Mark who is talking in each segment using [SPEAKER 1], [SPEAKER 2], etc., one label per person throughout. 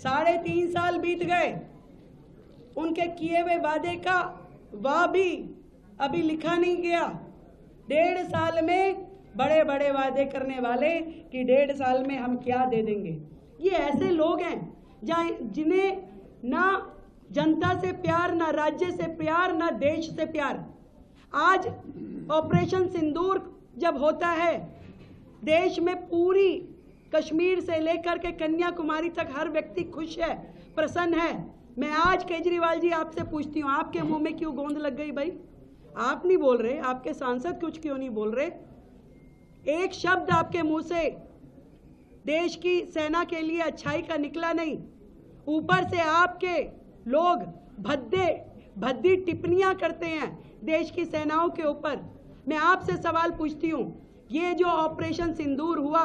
[SPEAKER 1] 3.5 साल बीत गए, उनके किए हुए वादे का वाह भी अभी लिखा नहीं गया। 1.5 साल में बड़े बड़े वादे करने वाले कि 1.5 साल में हम क्या दे देंगे। ये ऐसे लोग हैं जिन्हें ना जनता से प्यार, ना राज्य से प्यार, ना देश से प्यार। आज ऑपरेशन सिंदूर जब होता है, देश में पूरी कश्मीर से लेकर के कन्याकुमारी तक हर व्यक्ति खुश है, प्रसन्न है। मैं आज केजरीवाल जी आपसे पूछती हूँ, आपके मुंह में क्यों गोंद लग गई भाई? आप नहीं बोल रहे, आपके सांसद कुछ क्यों नहीं बोल रहे? एक शब्द आपके मुंह से देश की सेना के लिए अच्छाई का निकला नहीं। ऊपर से आपके लोग भद्दी टिप्पणियां करते हैं देश की सेनाओं के ऊपर। मैं आपसे सवाल पूछती हूँ, ये जो ऑपरेशन सिंदूर हुआ,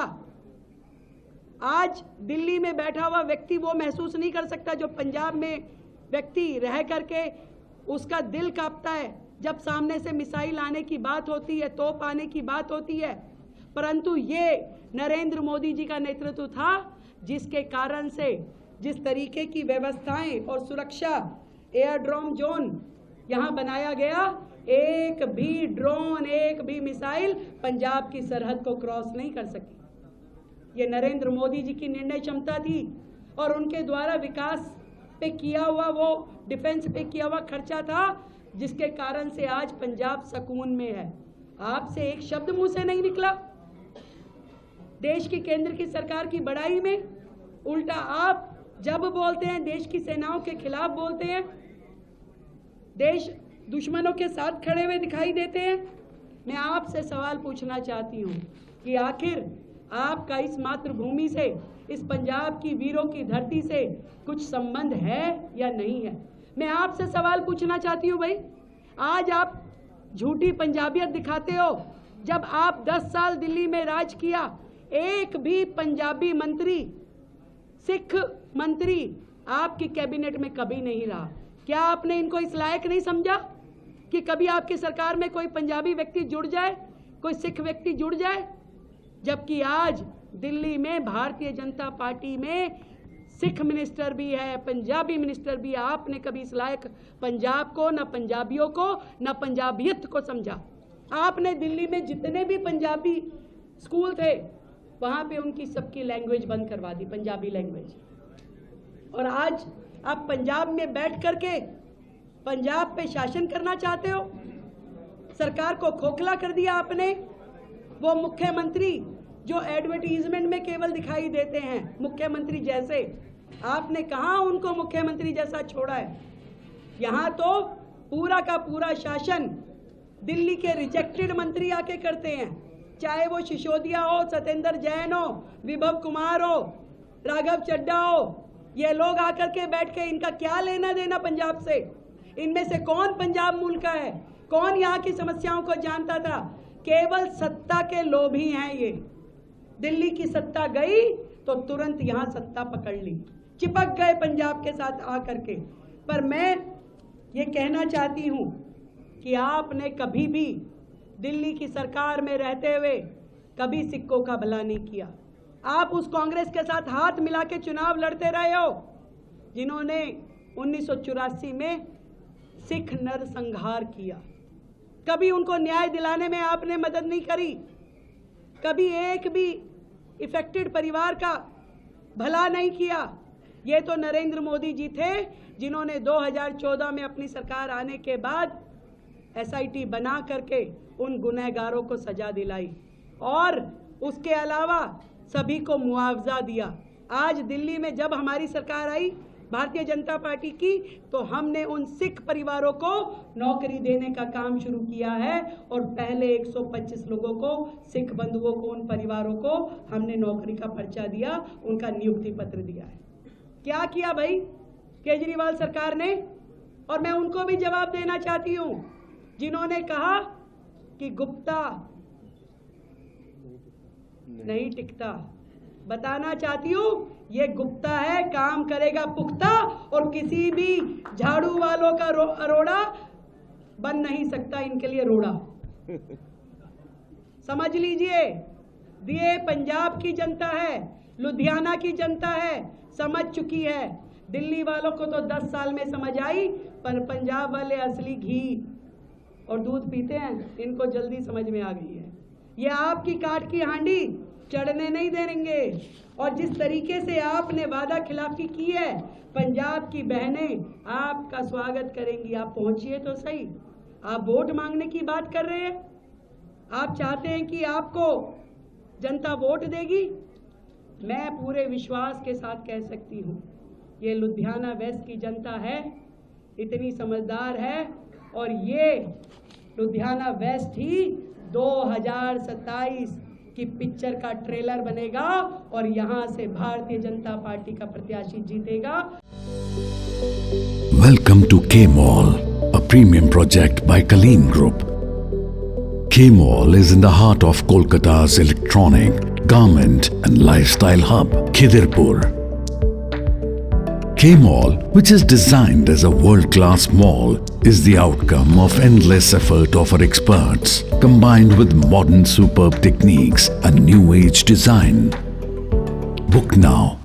[SPEAKER 1] आज दिल्ली में बैठा हुआ व्यक्ति वो महसूस नहीं कर सकता जो पंजाब में व्यक्ति रह करके उसका दिल कांपता है जब सामने से मिसाइल आने की बात होती है, तोप आने की बात होती है। परंतु ये नरेंद्र मोदी जी का नेतृत्व था जिसके कारण से जिस तरीके की व्यवस्थाएं और सुरक्षा एयरड्रोम जोन यहाँ बनाया गया, एक भी ड्रोन, एक भी मिसाइल पंजाब की सरहद को क्रॉस नहीं कर सकी। ये नरेंद्र मोदी जी की निर्णय क्षमता थी और उनके द्वारा विकास पे किया हुआ, वो डिफेंस पे किया हुआ खर्चा था जिसके कारण से आज पंजाब सुकून में है। आपसे एक शब्द मुंह से नहीं निकला देश की केंद्र की सरकार की बड़ाई में। उल्टा आप जब बोलते हैं देश की सेनाओं के खिलाफ बोलते हैं, देश दुश्मनों के साथ खड़े हुए दिखाई देते हैं। मैं आपसे सवाल पूछना चाहती हूँ कि आखिर आपका इस मातृभूमि से, इस पंजाब की वीरों की धरती से कुछ संबंध है या नहीं है? मैं आपसे सवाल पूछना चाहती हूँ भाई, आज आप झूठी पंजाबियत दिखाते हो। जब आप 10 साल दिल्ली में राज किया, एक भी पंजाबी मंत्री, सिख मंत्री आपकी कैबिनेट में कभी नहीं रहा। क्या आपने इनको इस लायक नहीं समझा कि कभी आपकी सरकार में कोई पंजाबी व्यक्ति जुड़ जाए, कोई सिख व्यक्ति जुड़ जाए? जबकि आज दिल्ली में भारतीय जनता पार्टी में सिख मिनिस्टर भी है, पंजाबी मिनिस्टर भी है। आपने कभी इस लायक पंजाब को, ना पंजाबियों को, ना पंजाबियत को समझा। आपने दिल्ली में जितने भी पंजाबी स्कूल थे वहाँ पे उनकी सबकी लैंग्वेज बंद करवा दी, पंजाबी लैंग्वेज। और आज आप पंजाब में बैठ करके पंजाब पे शासन करना चाहते हो। सरकार को खोखला कर दिया आपने। वो मुख्यमंत्री जो एडवर्टीजमेंट में केवल दिखाई देते हैं मुख्यमंत्री जैसे, आपने कहाँ उनको मुख्यमंत्री जैसा छोड़ा है? यहाँ तो पूरा का पूरा शासन दिल्ली के रिजेक्टेड मंत्री आके करते हैं, चाहे वो सिसोदिया हो, सत्येंद्र जैन हो, विभव कुमार हो, राघव चड्ढा हो। ये लोग आकर के बैठ के, इनका क्या लेना देना पंजाब से? इनमें से कौन पंजाब मूल का है? कौन यहाँ की समस्याओं को जानता था? केवल सत्ता के लोभी हैं ये। दिल्ली की सत्ता गई तो तुरंत यहाँ सत्ता पकड़ ली, चिपक गए पंजाब के साथ आकर के। पर मैं ये कहना चाहती हूँ कि आपने कभी भी दिल्ली की सरकार में रहते हुए कभी सिखों का भला नहीं किया। आप उस कांग्रेस के साथ हाथ मिला के चुनाव लड़ते रहे हो जिन्होंने 1984 में सिख नरसंहार किया। कभी उनको न्याय दिलाने में आपने मदद नहीं करी। कभी एक भी इफेक्टेड परिवार का भला नहीं किया। ये तो नरेंद्र मोदी जी थे जिन्होंने 2014 में अपनी सरकार आने के बाद SIT बना करके उन गुनहगारों को सजा दिलाई और उसके अलावा सभी को मुआवजा दिया। आज दिल्ली में जब हमारी सरकार आई भारतीय जनता पार्टी की, तो हमने उन सिख परिवारों को नौकरी देने का काम शुरू किया है और पहले 125 लोगों को, सिख बंधुओं को, उन परिवारों को हमने नौकरी का पर्चा दिया, उनका नियुक्ति पत्र दिया है। क्या किया भाई केजरीवाल सरकार ने? और मैं उनको भी जवाब देना चाहती हूँ जिन्होंने कहा कि गुप्ता नहीं टिकता। बताना चाहती हूँ ये गुप्ता है, काम करेगा पुख्ता और किसी भी झाड़ू वालों का अरोड़ा बन नहीं सकता इनके लिए रोड़ा। समझ लीजिए, ये पंजाब की जनता है, लुधियाना की जनता है, समझ चुकी है। दिल्ली वालों को तो 10 साल में समझ आई, पर पंजाब वाले असली घी और दूध पीते हैं, इनको जल्दी समझ में आ गई है। ये आपकी काट की हांडी चढ़ने नहीं देंगे। और जिस तरीके से आपने वादा खिलाफी की है, पंजाब की बहनें आपका स्वागत करेंगी। आप पहुंचिए तो सही। आप वोट मांगने की बात कर रहे हैं, आप चाहते हैं कि आपको जनता वोट देगी। मैं पूरे विश्वास के साथ कह सकती हूँ, ये लुधियाना वेस्ट की जनता है, इतनी समझदार है, और ये लुधियाना वेस्ट ही 2027 की पिक्चर का ट्रेलर बनेगा और यहां से भारतीय जनता पार्टी का प्रत्याशी जीतेगा।
[SPEAKER 2] Welcome to K-Mall, a premium project by Kaleen Group. K-Mall is in the heart of Kolkata's electronic, garment and lifestyle hub, Khidirpur. K-Mall, which is designed as a world-class mall, is the outcome of endless effort of our experts, combined with modern superb techniques and new age design. Book now